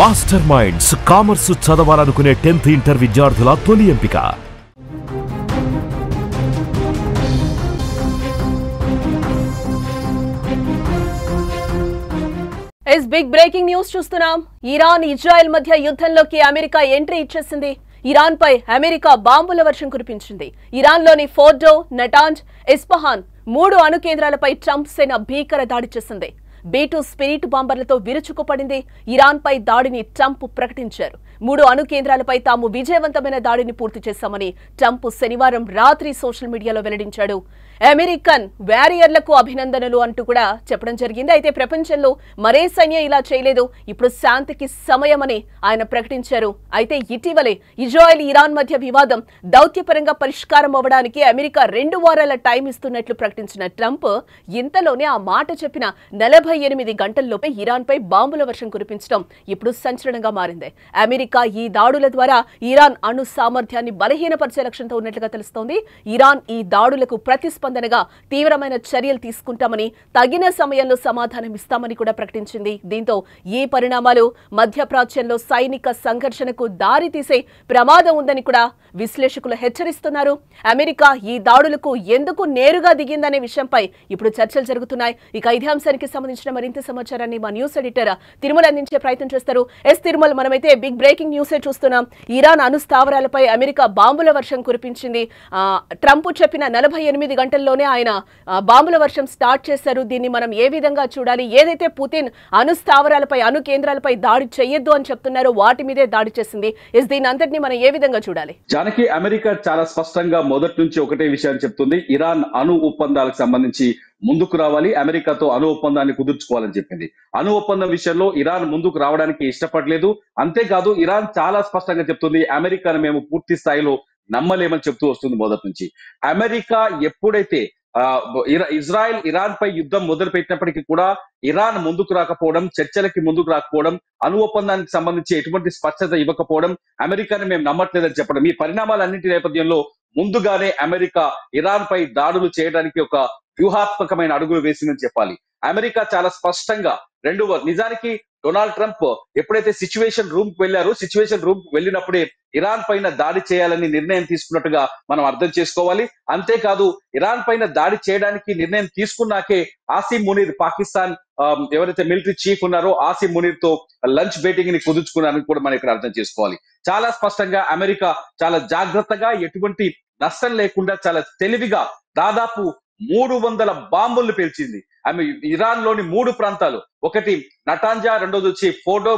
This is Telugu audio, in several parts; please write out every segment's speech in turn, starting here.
మాస్టర్ మైండ్స్ కామర్స్ చదవాలనుకునే 10th ఇంటర్ విద్యార్థుల తొలి ఎంపిక. బిగ్ బ్రేకింగ్ న్యూస్ చూస్తున్నాం. ఇరాన్ ఇజ్రాయెల్ మధ్య యుద్ధంలోకి అమెరికా ఎంట్రీ ఇచ్చేసింది. ఇరాన్ పై అమెరికా బాంబుల వర్షం కురిపించింది. ఇరాన్లోని ఫోర్డో, నటాంజ్, ఇస్ఫహాన్ 3 అణు కేంద్రాలపై ట్రంప్ సేన భీకర దాడి చేసింది. B2 spirit బాంబర్లతో విరుచుకుపడింది. ఇరాన్ పై దాడిని ట్రంప్ ప్రకటించారు. 3 అణు కేంద్రాలపై తాము విజయవంతమైన దాడిని పూర్తి చేశామని ట్రంప్ శనివారం రాత్రి సోషల్ మీడియాలో వెల్లడించాడు. అమెరికన్ వారియర్లకు అభినందనలు అంటూ కూడా చెప్పడం జరిగింది. అయితే ప్రపంచంలో మరే సైన్యం ఇలా చేయలేదు, ఇప్పుడు శాంతికి సమయమని ఆయన ప్రకటించారు. అయితే ఇటీవలే ఇజ్రాయెల్ ఇరాన్ మధ్య వివాదం దౌత్యపరంగా పరిష్కారం అవ్వడానికి అమెరికా 2 వారాల టైం ఇస్తున్నట్లు ప్రకటించిన ట్రంప్ ఇంతలోనే ఆ మాట చెప్పిన 48 గంటల్లోపే ఇరాన్ పై బాంబుల వర్షం కురిపించడం ఇప్పుడు సంచలనంగా మారింది. అమెరికా ఈ దాడుల ద్వారా ఇరాన్ అణు సామర్థ్యాన్ని బలహీనపరిచే లక్ష్యంతో ఉన్నట్లుగా తెలుస్తోంది. ఇరాన్ ఈ దాడులకు ప్రతిస్పందనగా తీవ్రమైన చర్యలు తీసుకుంటామని, తగిన సమయంలో సమాధానం ఇస్తామని కూడా ప్రకటించింది. దీంతో ఈ పరిణామాలు మధ్యప్రాచ్యంలో సైనిక సంఘర్షణకు దారితీసే ప్రమాదం ఉందని కూడా విశ్లేషకులు హెచ్చరిస్తున్నారు. అమెరికా ఈ దాడులకు ఎందుకు నేరుగా దిగిందనే విషయంపై ఇప్పుడు చర్చలు జరుగుతున్నాయి. ఇక ఇదే అంశానికి సంబంధించిన మరింత సమాచారాన్ని మా న్యూస్ ఎడిటర్ తిరుమల అందించే ప్రయత్నం చేస్తారు. తిరుమల, మనమైతే బిగ్ బ్రేకింగ్ న్యూసే చూస్తున్నాం. ఇరాన్ అణు స్థావరాలపై అమెరికా బాంబుల వర్షం కురిపించింది. ట్రంప్ చెప్పిన 48 గంటల్లోనే ఆయన బాంబుల వర్షం స్టార్ట్ చేశారు. దీన్ని మనం ఏ విధంగా చూడాలి? ఏదైతే పుతిన్ అణు స్థావరాలపై, అణు కేంద్రాలపై దాడి చేయొద్దు అని చెప్తున్నారో వాటి మీదే దాడి చేసింది. దీని అంతటిని మనం ఏ విధంగా చూడాలి? జానకి, అమెరికా చాలా స్పష్టంగా మొదటి నుంచి ఒకటే విషయాన్ని చెప్తుంది. ఇరాన్ అణు ఒప్పందాలకు సంబంధించి ముందుకు రావాలి, అమెరికాతో అణు ఒప్పందాన్ని కుదుర్చుకోవాలని చెప్పింది. అణు ఒప్పందం విషయంలో ఇరాన్ ముందుకు రావడానికి ఇష్టపడలేదు. అంతేకాదు, ఇరాన్ చాలా స్పష్టంగా చెప్తుంది, అమెరికాను మేము పూర్తి స్థాయిలో నమ్మలేమని చెప్తూ వస్తుంది మొదటి నుంచి. అమెరికా ఎప్పుడైతే ఇజ్రాయెల్ ఇరాన్ పై యుద్ధం మొదలు పెట్టినప్పటికీ కూడా ఇరాన్ ముందుకు రాకపోవడం, చర్చలకి ముందుకు రాకపోవడం, అణు ఒప్పందానికి సంబంధించి ఎటువంటి స్పష్టత ఇవ్వకపోవడం, అమెరికాని మేము నమ్మట్లేదని చెప్పడం, ఈ పరిణామాలన్నింటి నేపథ్యంలో ముందుగానే అమెరికా ఇరాన్ పై దాడులు చేయడానికి ఒక వ్యూహాత్మకమైన అడుగులు వేసిందని చెప్పాలి. అమెరికా చాలా స్పష్టంగా నిజానికి డొనాల్డ్ ట్రంప్ ఎప్పుడైతే సిచ్యువేషన్ రూమ్ కు వెళ్ళారో, సిచ్యువేషన్ రూమ్ కు వెళ్ళినప్పుడే ఇరాన్ పైన దాడి చేయాలని నిర్ణయం తీసుకున్నట్టుగా మనం అర్థం చేసుకోవాలి. అంతేకాదు, ఇరాన్ పైన దాడి చేయడానికి నిర్ణయం తీసుకున్నాకే ఆసిమ్ మునీర్, పాకిస్తాన్ ఎవరైతే మిలిటరీ చీఫ్ ఉన్నారో ఆసిమ్ మునీర్ తో లంచ్ మీటింగ్ ని కుదుర్చుకున్నారని కూడా మనం ఇక్కడ అర్థం చేసుకోవాలి. చాలా స్పష్టంగా అమెరికా చాలా జాగ్రత్తగా, ఎటువంటి నష్టం లేకుండా చాలా తెలివిగా దాదాపు 300 బాంబులు పేల్చింది. ఆమె ఇరాన్ లోని 3 ప్రాంతాలు, ఒకటి నటాంజా, రెండోది వచ్చి ఫోర్డో,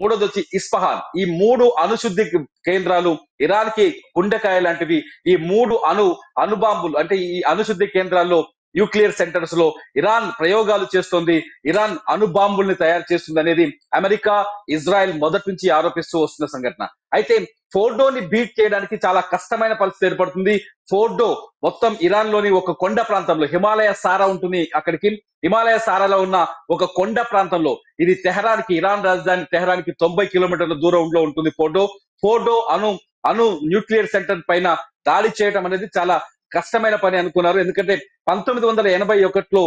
మూడోది వచ్చి ఇస్ఫహాన్, ఈ 3 అణుశుద్ధి కేంద్రాలు ఇరాన్ కి గుండెకాయ లాంటివి. ఈ 3 అణుబాంబులు అంటే ఈ అణుశుద్ధి కేంద్రాల్లో, న్యూక్లియర్ సెంటర్స్ లో ఇరాన్ ప్రయోగాలు చేస్తోంది, ఇరాన్ అణుబాంబుల్ని తయారు చేస్తుంది అనేది అమెరికా, ఇజ్రాయెల్ మొదటి నుంచి ఆరోపిస్తూ వస్తున్న సంఘటన. అయితే ఫోర్డోని బీట్ చేయడానికి చాలా కష్టమైన పరిస్థితి ఏర్పడుతుంది. ఫోర్డో మొత్తం ఇరాన్ లోని ఒక కొండ ప్రాంతంలో, హిమాలయ సారా ఉంటుంది, అక్కడికి హిమాలయ సారాలో ఉన్న ఒక కొండ ప్రాంతంలో, ఇది తెహరాన్కి, ఇరాన్ రాజధాని తెహరాన్కి 90 కిలోమీటర్ల దూరంలో ఉంటుంది ఫోర్డో అణు న్యూక్లియర్ సెంటర్ పైన దాడి చేయడం అనేది చాలా కష్టమైన పని అనుకున్నారు. ఎందుకంటే 1981లో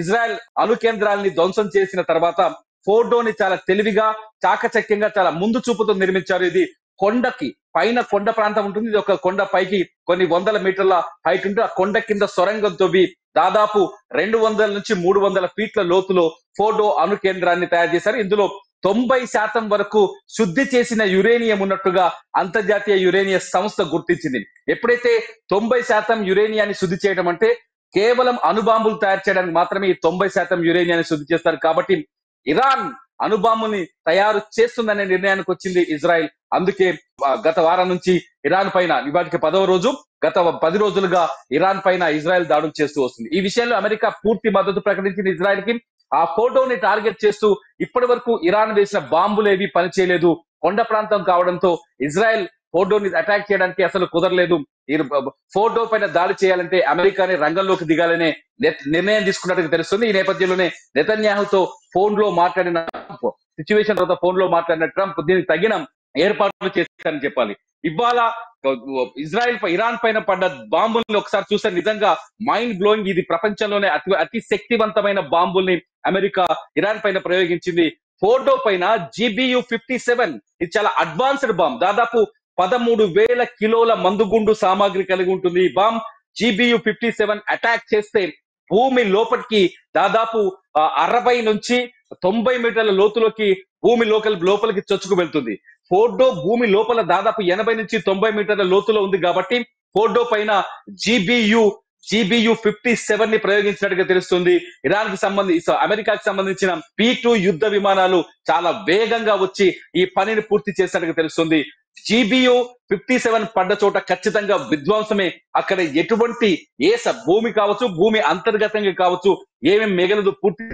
ఇజ్రాయెల్ అణు కేంద్రాలని ధ్వంసం చేసిన తర్వాత ఫోర్డోని చాలా తెలివిగా, చాకచక్యంగా, చాలా ముందు చూపుతో నిర్మించారు. ఇది కొండకి పైన కొండ ప్రాంతం ఉంటుంది. ఇది ఒక కొండ పైకి కొన్ని 100 మీటర్ల హైట్ ఉంటుంది. ఆ కొండ కింద సొరంగం తవ్వి దాదాపు 200 నుంచి 300 ఫీట్ల లోతులో ఫోర్డో అణు కేంద్రాన్ని తయారు చేశారు. ఇందులో 90% వరకు శుద్ధి చేసిన యురేనియం ఉన్నట్టుగా అంతర్జాతీయ యురేనియం సంస్థ గుర్తించింది. ఎప్పుడైతే 90% యురేనియాన్ని శుద్ధి చేయడం అంటే కేవలం అణుబాంబులు తయారు చేయడానికి మాత్రమే ఈ 90% యురేనియాన్ని శుద్ధి చేస్తారు. కాబట్టి ఇరాన్ అణుబాంబుని తయారు చేస్తుందనే నిర్ణయానికి వచ్చింది ఇజ్రాయెల్. అందుకే గత వారం నుంచి ఇరాన్ పైన, ఇవాటికి 10వ రోజు, గత 10 రోజులుగా ఇరాన్ పైన ఇజ్రాయెల్ దాడులు చేస్తూ వస్తుంది. ఈ విషయంలో అమెరికా పూర్తి మద్దతు ప్రకటించింది ఇజ్రాయెల్ కి. ఆ ఫోటోని టార్గెట్ చేస్తూ ఇప్పటి వరకు ఇరాన్ వేసిన బాంబులు ఏవి పనిచేయలేదు. కొండ ప్రాంతం కావడంతో ఇజ్రాయెల్ ఫోర్డోని అటాక్ చేయడానికి అసలు కుదరలేదు. ఫోర్డో పైన దాడి చేయాలంటే అమెరికాని రంగంలోకి దిగాలనే నిర్ణయం తీసుకున్నట్టుగా తెలుస్తుంది. ఈ నేపథ్యంలోనే నెతన్యాహుతో ఫోన్ లో మాట్లాడిన ట్రంప్, సిచ్యువేషన్ తర్వాత ఫోన్ లో మాట్లాడిన ట్రంప్ దీనికి తగిన ఏర్పాట్లు చేశారని చెప్పాలి. ఇవాళ ఇరాన్ పైన పడ్డ బాంబుల్ని ఒకసారి చూస్తే నిజంగా మైండ్ బ్లోయింగ్. ఇది ప్రపంచంలోనే అతి శక్తివంతమైన బాంబుల్ని అమెరికా ఇరాన్ పైన ప్రయోగించింది. ఫోర్డో పైన GBU-57 ఇది చాలా అడ్వాన్స్డ్ బాంబ్. దాదాపు 13,000 కిలోల మందుగుండు సామాగ్రి కలిగి ఉంటుంది. ఈ బాంబ్ GBU-57 అటాక్ చేస్తే భూమి లోపలికి దాదాపు 60 నుంచి 90 మీటర్ల లోతులోకి భూమి లోపలికి చొచ్చుకు వెళ్తుంది. ఫోర్డో భూమి లోపల దాదాపు 80 నుంచి 90 మీటర్ల లోతులో ఉంది కాబట్టి ఫోర్డో పైన GBU-57 ని ప్రయోగించినట్టుగా తెలుస్తుంది. ఇరాన్ కి సంబంధించి అమెరికాకి సంబంధించిన P-2 యుద్ధ విమానాలు చాలా వేగంగా వచ్చి ఈ పనిని పూర్తి చేసినట్టుగా తెలుస్తుంది. GBU-57 పడ్డ చోట ఖచ్చితంగా విధ్వంసమే. అక్కడ ఎటువంటి భూమి కావచ్చు, భూమి అంతర్గతంగా కావచ్చు, ఏమేమి మిగలదు, పూర్తి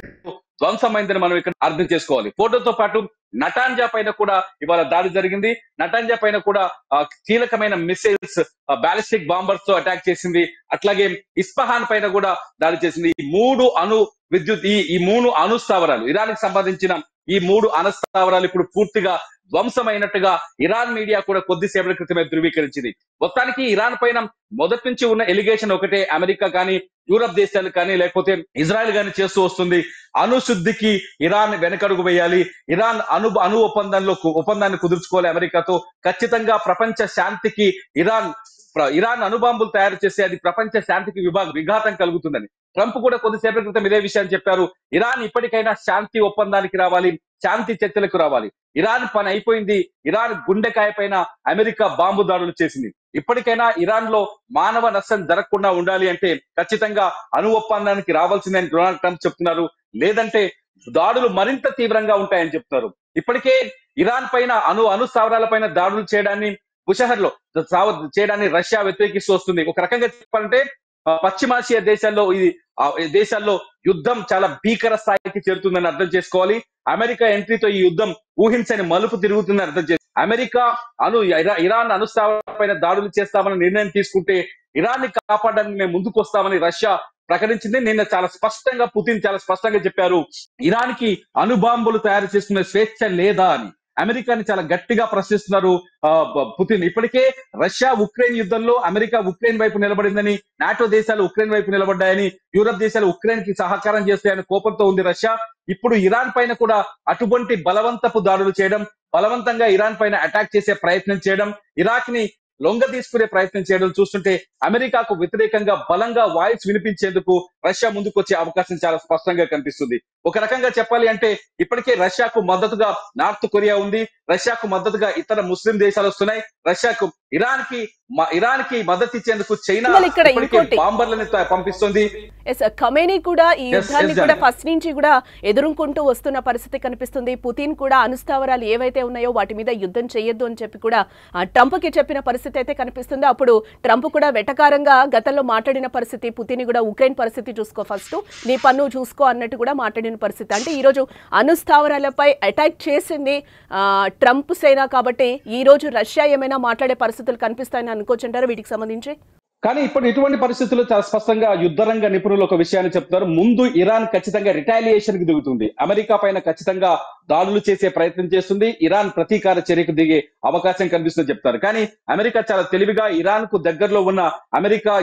ధ్వంసమైందని మనం ఇక్కడ అర్థం చేసుకోవాలి. ఫోటోతో పాటు నటాంజా పైన కూడా ఇవాళ దాడి జరిగింది. నటాంజా పైన కూడా కీలకమైన మిసైల్స్, బాలిస్టిక్ బాంబర్స్ తో అటాక్ చేసింది. అట్లాగే ఇస్ఫహాన్ పైన కూడా దాడి చేసింది. ఈ మూడు అణు స్థావరాలు, ఇరాన్ కి సంబంధించిన ఈ 3 అణు స్థావరాలు ఇప్పుడు పూర్తిగా ధ్వంసమైనట్టుగా ఇరాన్ మీడియా కూడా కొద్దిసేపటి క్రితమే ధృవీకరించింది. మొత్తానికి ఇరాన్ పైన మొదటి నుంచి ఉన్న ఎలిగేషన్ ఒకటే, అమెరికా కానీ, యూరప్ దేశాలు కానీ, లేకపోతే ఇజ్రాయెల్ కానీ చేస్తూ వస్తుంది. అణుశుద్ధికి ఇరాన్ వెనకడుగు వేయాలి, ఇరాన్ అణు ఒప్పందాన్ని కుదుర్చుకోవాలి అమెరికాతో, ఖచ్చితంగా ప్రపంచ శాంతికి ఇరాన్ అణుబాంబులు తయారు చేస్తే అది ప్రపంచ శాంతికి విఘాతం కలుగుతుందని ట్రంప్ కూడా కొద్దిసేపటి క్రితం ఇదే విషయాన్ని చెప్పారు. ఇరాన్ ఇప్పటికైనా శాంతి ఒప్పందానికి రావాలి, శాంతి చర్చలకు రావాలి. ఇరాన్ పని అయిపోయింది. ఇరాన్ గుండెకాయ పైన అమెరికా బాంబు దాడులు చేసింది. ఇప్పటికైనా ఇరాన్ లో మానవ నష్టం జరగకుండా ఉండాలి అంటే ఖచ్చితంగా అణు ఒప్పందానికి రావాల్సిందని డొనాల్డ్ ట్రంప్ చెప్తున్నారు. లేదంటే దాడులు మరింత తీవ్రంగా ఉంటాయని చెప్తున్నారు. ఇప్పటికే ఇరాన్ పైన అణు స్థావరాల పైన దాడులు చేయడాన్ని బుషహర్లో చేయడాన్ని రష్యా వ్యతిరేకిస్తూ వస్తుంది. ఒక రకంగా చెప్పాలంటే పశ్చిమాసియా దేశాల్లో యుద్ధం చాలా భీకర స్థాయికి చేరుతుందని అర్థం చేసుకోవాలి. అమెరికా ఎంట్రీతో ఈ యుద్ధం ఊహించని మలుపు తిరుగుతుందని అర్థం చేసుకోవాలి. అమెరికా ఇరాన్ అణుస్థావరాల పైన దాడులు చేస్తామని నిర్ణయం తీసుకుంటే ఇరాన్ ని కాపాడడానికి మేము ముందుకు వస్తామని రష్యా ప్రకటించింది. నిన్న పుతిన్ చాలా స్పష్టంగా చెప్పారు, ఇరాన్ కి అణుబాంబులు తయారు చేసుకునే స్వేచ్ఛ లేదా అని. అమెరికాని చాలా గట్టిగా ప్రశ్నిస్తున్నారు పుతిన్. ఇప్పటికే రష్యా ఉక్రెయిన్ యుద్ధంలో అమెరికా ఉక్రెయిన్ వైపు నిలబడిందని, నాటో దేశాలు ఉక్రెయిన్ వైపు నిలబడ్డాయని, యూరప్ దేశాలు ఉక్రెయిన్ కి సహకారం చేస్తాయని కోపంతో ఉంది రష్యా. ఇప్పుడు ఇరాన్ పైన కూడా అటువంటి బలవంతపు దాడులు చేయడం, బలవంతంగా ఇరాన్ పైన అటాక్ చేసే ప్రయత్నం చేయడం, ఇరాక్ ని లొంగ తీసుకునే ప్రయత్నం చేయడం చూస్తుంటే అమెరికాకు వ్యతిరేకంగా బలంగా వాయిస్ వినిపించేందుకు రష్యా ముందుకు వచ్చే అవకాశం చాలా స్పష్టంగా కనిపిస్తుంది. ఒక రకంగా చెప్పాలి అంటే ఇప్పటికే రష్యాకు మద్దతుగా నార్త్ కొరియా ఉంది, రష్యాకు మద్దతుగా ఇతర ముస్లిం దేశాలు వస్తున్నాయి. రష్యాకు ఇరాన్ కి మద్దతు ఇచ్చేందుకు చైనా బాంబర్లను పంపిస్తుంది. ఖమేనీ కూడా ఈ యుద్ధాన్ని కూడా ఫస్ట్ నుంచి కూడా ఎదుర్కొంటూ వస్తున్న పరిస్థితి కనిపిస్తుంది. పుతిన్ కూడా అణుస్థావరాలు ఏవైతే ఉన్నాయో వాటి మీద యుద్ధం చేయొద్దు అని చెప్పి కూడా ట్రంప్ కి చెప్పిన పరిస్థితి అయితే కనిపిస్తుంది. అప్పుడు ట్రంప్ కూడా వెటకారంగా గతంలో మాట్లాడిన పరిస్థితి, పుతిన్ కూడా ఉక్రెయిన్ పరిస్థితి చూసుకో, ఫస్ట్ నీ పన్ను చూసుకో అన్నట్టు కూడా మాట్లాడిన పరిస్థితి. అంటే ఈ రోజు అణుస్థావరాలపై అటాక్ చేసింది ట్రంప్ సేన కాబట్టి ఈ రోజు రష్యా ఏమైనా మాట్లాడే పరిస్థితులు కనిపిస్తాయని అనుకోవచ్చంటారు వీటికి సంబంధించి? కానీ ఇప్పుడు ఇటువంటి పరిస్థితుల్లో చాలా స్పష్టంగా యుద్ధరంగ నిపుణులు ఒక విషయాన్ని చెప్తారు. ముందు ఇరాన్ ఖచ్చితంగా రిటాలియేషన్ కి దిగుతుంది, అమెరికా పైన ఖచ్చితంగా దాడులు చేసే ప్రయత్నం చేస్తుంది, ఇరాన్ ప్రతీకార చర్యకు దిగే అవకాశం కనిపిస్తుందని చెప్తారు. కానీ అమెరికా చాలా తెలివిగా ఇరాన్ కు దగ్గరలో ఉన్న అమెరికా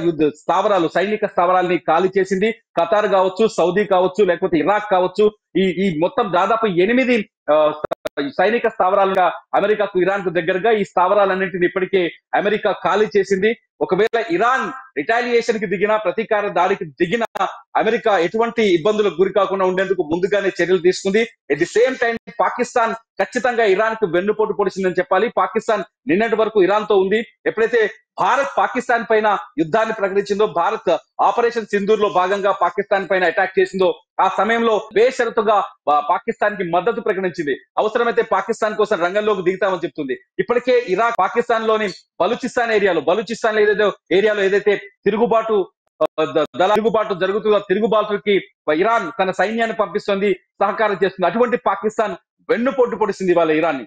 సైనిక స్థావరాలని ఖాళీ చేసింది. ఖతార్ కావచ్చు, సౌదీ కావచ్చు, లేకపోతే ఇరాక్ కావచ్చు, ఈ మొత్తం దాదాపు 8 సైనిక స్థావరాలుగా అమెరికాకు ఇరాన్ కు దగ్గరగా ఈ స్థావరాలన్నింటినీ ఇప్పటికే అమెరికా ఖాళీ చేసింది. ఒకవేళ ఇరాన్ రిటాలియేషన్ కి దిగినా, ప్రతీకార దాడికి దిగినా అమెరికా ఎటువంటి ఇబ్బందులకు గురి కాకుండా ఉండేందుకు ముందుగానే చర్యలు తీసుకుంది. At the same time Pakistan ఖచ్చితంగా ఇరాన్ కు వెన్నుపోటు పొడిచిందని చెప్పాలి. పాకిస్తాన్ నిన్నటి వరకు ఇరాన్ తో ఉంది. ఎప్పుడైతే భారత్ పాకిస్తాన్ పైన యుద్ధాన్ని ప్రకటించిందో, భారత్ ఆపరేషన్ సింధూర్ లో భాగంగా పాకిస్తాన్ పైన అటాక్ చేసిందో, ఆ సమయంలో బేషరతుగా పాకిస్తాన్ కి మద్దతు ప్రకటించింది. అవసరమైతే పాకిస్తాన్ కోసం రంగంలోకి దిగుతామని చెప్తుంది. ఇప్పటికే ఇరాక్ పాకిస్తాన్ లోని బలూచిస్తాన్ ఏరియాలో ఏదైతే తిరుగుబాటు జరుగుతుందో తిరుగుబాటుకి ఇరాన్ తన సైన్యాన్ని పంపిస్తుంది, సహకారం చేస్తుంది. అటువంటి పాకిస్తాన్ వెన్నుపోటు పొడిచింది వాళ్ళ ఇరాన్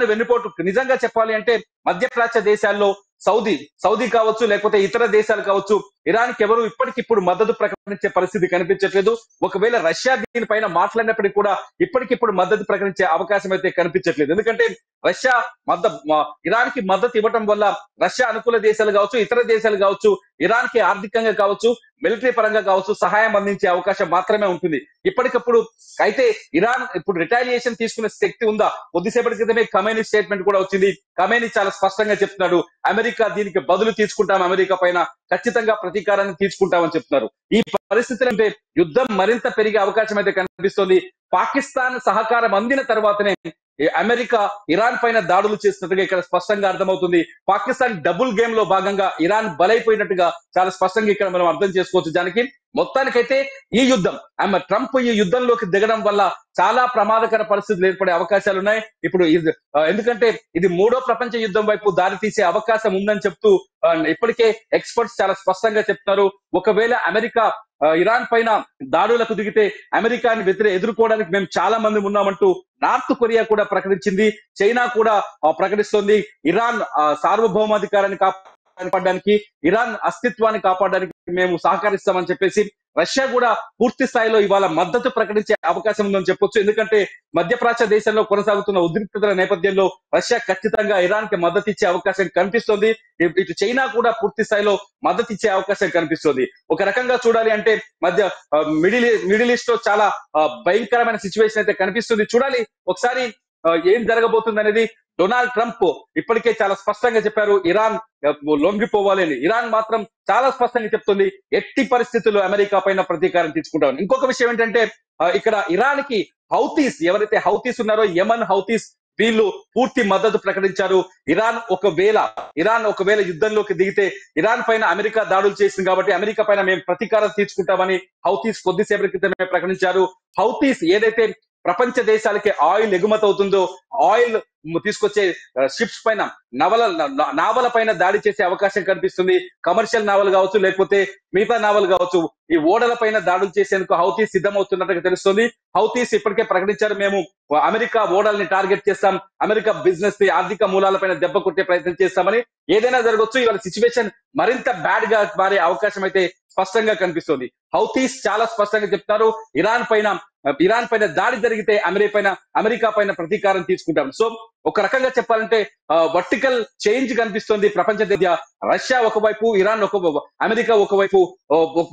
ని వెన్నుపోటు. నిజంగా చెప్పాలి అంటే మధ్యప్రాచ్య దేశాల్లో సౌదీ కావచ్చు, లేకపోతే ఇతర దేశాలు కావచ్చు, ఇరాన్కి ఎవరు ఇప్పటికిప్పుడు మద్దతు ప్రకటించే పరిస్థితి కనిపించట్లేదు. ఒకవేళ రష్యా దీనిపైన మాట్లాడినప్పటికీ కూడా ఇప్పటికిప్పుడు మద్దతు ప్రకటించే అవకాశం అయితే కనిపించట్లేదు. ఎందుకంటే రష్యా ఇరాన్ కి మద్దతు ఇవ్వడం వల్ల రష్యా అనుకూల దేశాలు కావచ్చు, ఇతర దేశాలు కావచ్చు, ఇరాన్ కి ఆర్థికంగా కావచ్చు, మిలిటరీ పరంగా కావచ్చు సహాయం అందించే అవకాశం మాత్రమే ఉంటుంది ఇప్పటికప్పుడు. అయితే ఇరాన్ ఇప్పుడు రిటాలియేషన్ తీసుకునే శక్తి ఉందా? కొద్దిసేపటి క్రితమే ఖమేనీ స్టేట్మెంట్ కూడా వచ్చింది. ఖమేనీ చాలా స్పష్టంగా చెప్తున్నాడు, అమెరికా దీనికి బదులు తీసుకుంటాం, అమెరికా పైన ఖచ్చితంగా ప్రతీకారాన్ని తీసుకుంటామని చెప్తున్నారు. ఈ పరిస్థితులు అంటే యుద్ధం మరింత పెరిగే అవకాశం అయితే కనిపిస్తోంది. పాకిస్తాన్ సహకారం అందిన తర్వాతనే అమెరికా ఇరాన్ పైన దాడులు చేస్తున్నట్టుగా ఇక్కడ స్పష్టంగా అర్థమవుతుంది. పాకిస్తాన్ డబుల్ గేమ్ లో భాగంగా ఇరాన్ బలైపోయినట్టుగా చాలా స్పష్టంగా ఇక్కడ మనం అర్థం చేసుకోవచ్చు. దానికి మొత్తానికైతే ఈ యుద్ధం ట్రంప్ ఈ యుద్ధంలోకి దిగడం వల్ల చాలా ప్రమాదకర పరిస్థితులు ఏర్పడే అవకాశాలు ఉన్నాయి. ఇప్పుడు ఎందుకంటే ఇది 3వ ప్రపంచ యుద్ధం వైపు దారి తీసే అవకాశం ఉందని చెప్తూ ఇప్పటికే ఎక్స్పర్ట్స్ చాలా స్పష్టంగా చెప్తున్నారు. ఒకవేళ అమెరికా ఇరాన్ పైన దాడులకు దిగితే అమెరికాని ఎదుర్కోవడానికి మేము చాలా మంది ఉన్నామంటూ నార్త్ కొరియా కూడా ప్రకటించింది. చైనా కూడా ప్రకటిస్తోంది. ఇరాన్ సార్వభౌమాధికారాన్ని కాపాడడానికి, ఇరాన్ అస్తిత్వాన్ని కాపాడడానికి మేము సహకరిస్తామని చెప్పేసి రష్యా కూడా పూర్తి స్థాయిలో ఇవాళ మద్దతు ప్రకటించే అవకాశం ఉందని చెప్పొచ్చు. ఎందుకంటే మధ్యప్రాచ్య దేశంలో కొనసాగుతున్న ఉద్రిక్తతల నేపథ్యంలో రష్యా ఖచ్చితంగా ఇరాన్ కి మద్దతు ఇచ్చే అవకాశం కనిపిస్తోంది. ఇటు చైనా కూడా పూర్తి స్థాయిలో మద్దతు ఇచ్చే అవకాశం కనిపిస్తోంది. ఒక రకంగా చూడాలి అంటే మిడిల్ ఈస్ట్ లో చాలా భయంకరమైన సిచ్యువేషన్ అయితే కనిపిస్తుంది. చూడాలి ఒకసారి ఏం జరగబోతుంది అనేది. డొనాల్డ్ ట్రంప్ ఇప్పటికే చాలా స్పష్టంగా చెప్పారు ఇరాన్ లొంగిపోవాలి అని. ఇరాన్ మాత్రం చాలా స్పష్టంగా చెప్తుంది ఎట్టి పరిస్థితుల్లో అమెరికా పైన ప్రతీకారం తీసుకుంటామని. ఇంకొక విషయం ఏంటంటే ఇక్కడ ఇరాన్ కి హౌతీస్ ఎవరైతే హౌతీస్ ఉన్నారో యమన్ హౌతీస్ వీళ్ళు పూర్తి మద్దతు ప్రకటించారు. ఇరాన్ ఒకవేళ యుద్ధంలోకి దిగితే ఇరాన్ పైన అమెరికా దాడులు చేసింది కాబట్టి అమెరికా పైన మేము ప్రతీకారం తీర్చుకుంటామని హౌతీస్ కొద్దిసేపటి క్రితమే ప్రకటించారు. హౌతీస్ ఏదైతే ప్రపంచ దేశాలకి ఆయిల్ ఎగుమతి అవుతుందో ఆయిల్ తీసుకొచ్చే షిప్స్ పైన నావల పైన దాడి చేసే అవకాశం కనిపిస్తుంది. కమర్షియల్ నావల్ కావచ్చు, లేకపోతే మిగతా నావల్ కావచ్చు, ఈ ఓడల పైన దాడులు చేసేందుకు హౌతీస్ సిద్ధమవుతున్నట్టుగా తెలుస్తుంది. హౌతీస్ ఇప్పటికే ప్రకటించారు, మేము అమెరికా ఓడల్ని టార్గెట్ చేస్తాం, అమెరికా బిజినెస్ ఆర్థిక మూలాలపైన దెబ్బ కొట్టే ప్రయత్నం చేస్తామని. ఏదైనా జరగవచ్చు. ఇవాళ సిచ్యువేషన్ మరింత బ్యాడ్ గా మారే అవకాశం అయితే స్పష్టంగా కనిపిస్తుంది. హౌతీస్ చాలా స్పష్టంగా చెప్తారు ఇరాన్ పైన దాడి జరిగితే అమెరికా పైన ప్రతీకారం తీసుకుంటాం. సో ఒక రకంగా చెప్పాలంటే వర్టికల్ చేంజ్ కనిపిస్తుంది ప్రపంచ రష్యా ఒకవైపు, ఇరాన్ అమెరికా ఒకవైపు,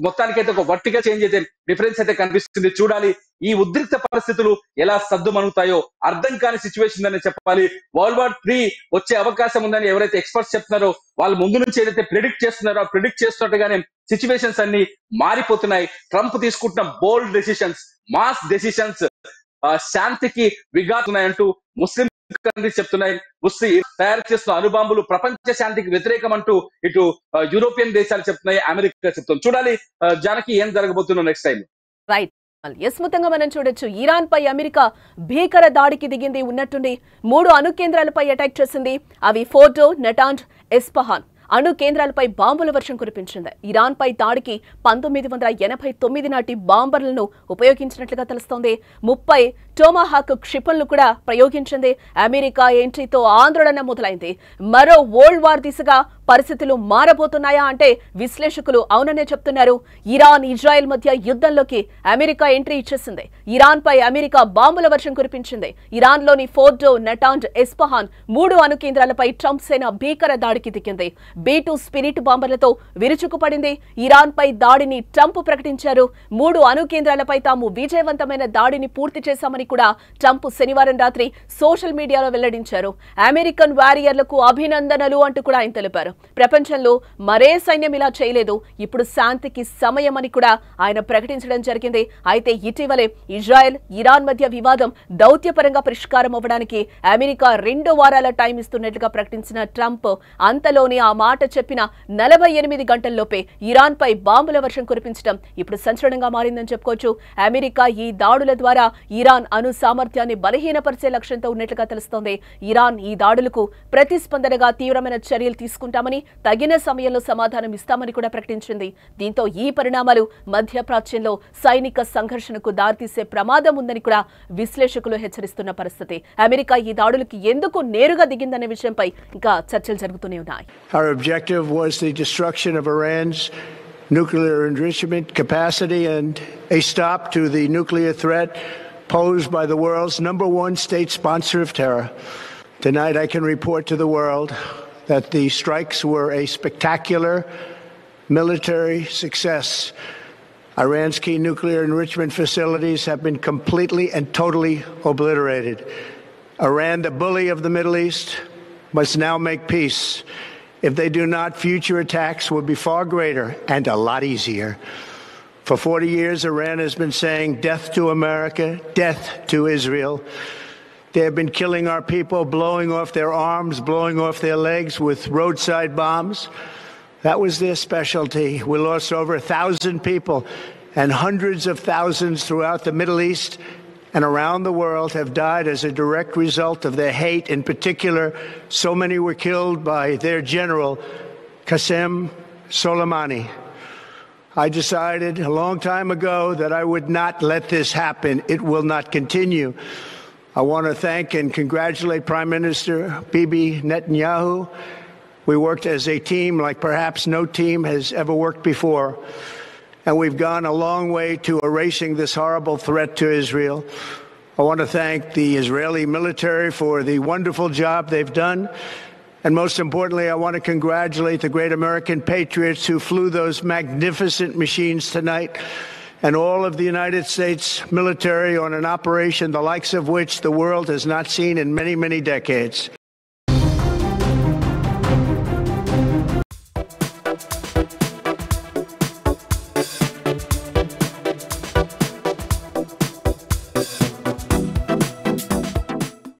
మొత్తానికైతే ఒక వర్టికల్ చేంజ్ అయితే డిఫరెన్స్ అయితే కనిపిస్తుంది. చూడాలి ఈ ఉద్రిక్త పరిస్థితులు ఎలా సద్దుమణుగుతాయో అర్థం కాని సిచ్యువేషన్ అని చెప్పాలి. వరల్డ్ వార్ 3 వచ్చే అవకాశం ఉందని ఎవరైతే ఎక్స్పర్ట్స్ చెప్తున్నారో వాళ్ళు ముందు నుంచి ఏదైతే ప్రిడిక్ట్ చేస్తున్నారో ప్రిడిక్ట్ చేస్తున్నట్టుగానే సిచ్యువేషన్స్ అన్ని మారిపోతున్నాయి. ట్రంప్ తీసుకుంటున్న బోల్డ్ డెసిషన్స్, మాస్ డెసిషన్స్ శాంతికి విఘాతున్నాయంటూ ముస్లిం కంట్రీస్ చెప్తున్నాయి. తయారు చేస్తున్న అణుబాంబులు ప్రపంచ శాంతికి వ్యతిరేకం అంటూ ఇటు యూరోపియన్ దేశాలు చెప్తున్నాయి, అమెరికా చెప్తుంది. చూడాలి జానకి ఏం జరగబోతుందో నెక్స్ట్ టైం. రైట్. యస్ముతంగా మనం చూడొచ్చు ఇరాన్ పై అమెరికా భీకర దాడికి దిగింది. ఉన్నట్టుండి 3 అణు కేంద్రాలపై అటాక్ చేసింది. అవి ఫోర్డో, నటాంజ్, ఎస్పహాన్ అణు కేంద్రాలపై బాంబుల వర్షం కురిపించింది. ఇరాన్ పై దాడికి 1989 నాటి బాంబర్లను ఉపయోగించినట్లుగా తెలుస్తోంది. 30 టోమాహాక్ క్షిపణులు కూడా ప్రయోగించింది. అమెరికా ఎంట్రీతో ఆందోళన మొదలైంది. మరో వరల్డ్ వార్ దిశగా పరిస్థితులు మారబోతున్నాయా అంటే విశ్లేషకులు అవుననే చెప్తున్నారు. ఇరాన్ ఇజ్రాయెల్ మధ్య యుద్ధంలోకి అమెరికా ఎంట్రీ ఇచ్చేసింది. ఇరాన్ పై అమెరికా బాంబుల వర్షం కురిపించింది. ఇరాన్ లోని ఫోర్డో, నటాంజ్, ఎస్పహాన్ 3 అణు కేంద్రాలపై ట్రంప్ సేన భీకర దాడికి దిగింది. B2 spirit బాంబర్లతో విరుచుకుపడింది. ఇరాన్ పై దాడిని ట్రంప్ ప్రకటించారు. 3 అణు కేంద్రాలపై తాము విజయవంతమైన దాడిని పూర్తి చేశామని కూడా ట్రంప్ శనివారం రాత్రి సోషల్ మీడియాలో వెల్లడించారు. అమెరికన్ వారియర్లకు అభినందనలు అంటూ కూడా ఆయన తెలిపారు. ప్రపంచంలో మరే సైన్యం ఇలా చేయలేదు, ఇప్పుడు శాంతికి సమయం అని కూడా ఆయన ప్రకటించడం జరిగింది. అయితే ఇటీవలే ఇజ్రాయెల్, ఇరాన్ మధ్య వివాదం దౌత్యపరంగా పరిష్కారం అవ్వడానికి అమెరికా 2 వారాల టైం ఇస్తున్నట్లుగా ప్రకటించిన ట్రంప్ అంతలోనే ఆ మాట చెప్పిన 48 గంటల్లోపే ఇరాన్ పై బాంబుల వర్షం కురిపించడం ఇప్పుడు సంచలనంగా మారిందని చెప్పుకోవచ్చు. అమెరికా ఈ దాడుల ద్వారా ఇరాన్ అణు సామర్థ్యాన్ని బలహీనపరిచే లక్ష్యంతో ఉన్నట్లుగా తెలుస్తోంది. ఇరాన్ ఈ దాడులకు ప్రతిస్పందనగా తీవ్రమైన చర్యలు తీసుకుంటామని, తగిన సమయంలో సమాధానం ఇస్తామని కూడా ప్రకటించింది. దీంతో ఈ పరిణామాలు మధ్యప్రాచ్యంలో సైనిక సంఘర్షణకు దారితీసే ప్రమాదం ఉందని కూడా విశ్లేషకులు హెచ్చరిస్తున్న పరిస్థితి. అమెరికా ఈ దాడులకు ఎందుకు నేరుగా దిగిందనే విషయంపై ఇంకా చర్చలు జరుగుతూనే ఉన్నాయి. Our objective was the destruction of Iran's nuclear enrichment capacity and a stop to the nuclear threat posed by the world's #1 state sponsor of terror. Tonight, I can report to the world that the strikes were a spectacular military success. Iran's key nuclear enrichment facilities have been completely and totally obliterated. Iran, the bully of the Middle East, must now make peace. If they do not, future attacks will be far greater and a lot easier. For 40 years, Iran has been saying death to America, death to Israel. They have been killing our people, blowing off their arms, blowing off their legs with roadside bombs. That was their specialty. We lost over 1,000 people, and hundreds of thousands throughout the Middle East and around the world have died as a direct result of their hate. In particular, so many were killed by their general, Qasem Soleimani. I decided a long time ago that I would not let this happen. It will not continue. I want to thank and congratulate Prime Minister Bibi Netanyahu. We worked as a team like perhaps no team has ever worked before. And we've gone a long way to erasing this horrible threat to Israel. I want to thank the Israeli military for the wonderful job they've done. And most importantly, I want to congratulate the great American patriots who flew those magnificent machines tonight, and all of the United States military on an operation the likes of which the world has not seen in many, many decades.